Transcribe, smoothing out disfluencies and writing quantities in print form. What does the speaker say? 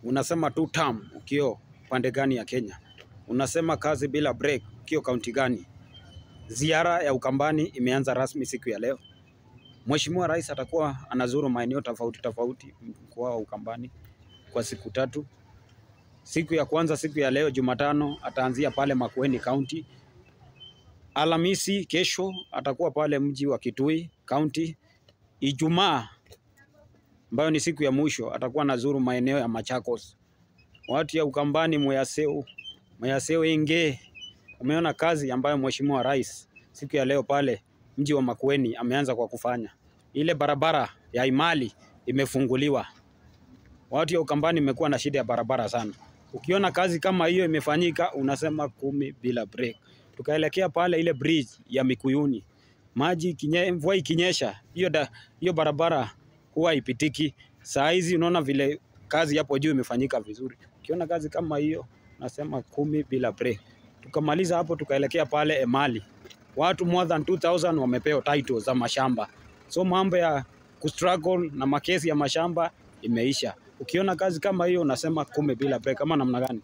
Unasema two term ukio pande gani ya Kenya? Unasema kazi bila break ukio kaunti gani? Ziara ya Ukambani imeanza rasmi siku ya leo. Mheshimiwa Rais atakuwa anazuru maeneo tofauti tofauti mkoa wa Ukambani kwa siku 3. Siku ya kwanza siku ya leo Jumatano ataanzia pale Makueni County. Alhamisi kesho atakuwa pale mji wa Kitui County. Ijumaa ambayo ni siku ya mwisho atakuwa anazuru maeneo ya Machakos. Watu ya Ukambani Mwayaseo Inge umeona kazi ambayo Mheshimiwa Rais siku ya leo pale mji wa Makueni ameanza kwa kufanya. Ile barabara ya Imali imefunguliwa. Watu ya Ukambani imekuwa na shida ya barabara sana. Ukiona kazi kama hiyo imefanyika unasema 10 bila break. Tukaelekea pale ile bridge ya Mikuyuni. Mvua ikinyesha hiyo barabara huwa ipitiki. Saa hizi unaona vile kazi hapo juu imefanyika vizuri. Ukiona kazi kama hiyo nasema 10 bila break. Tukamaliza hapo tukaelekea pale Emali. Watu more than 2000 wamepewa titles za mashamba. So mambo ya kustruggle na makesi ya mashamba imeisha. Ukiona kazi kama hiyo unasema 10 bila break, kama namna gani?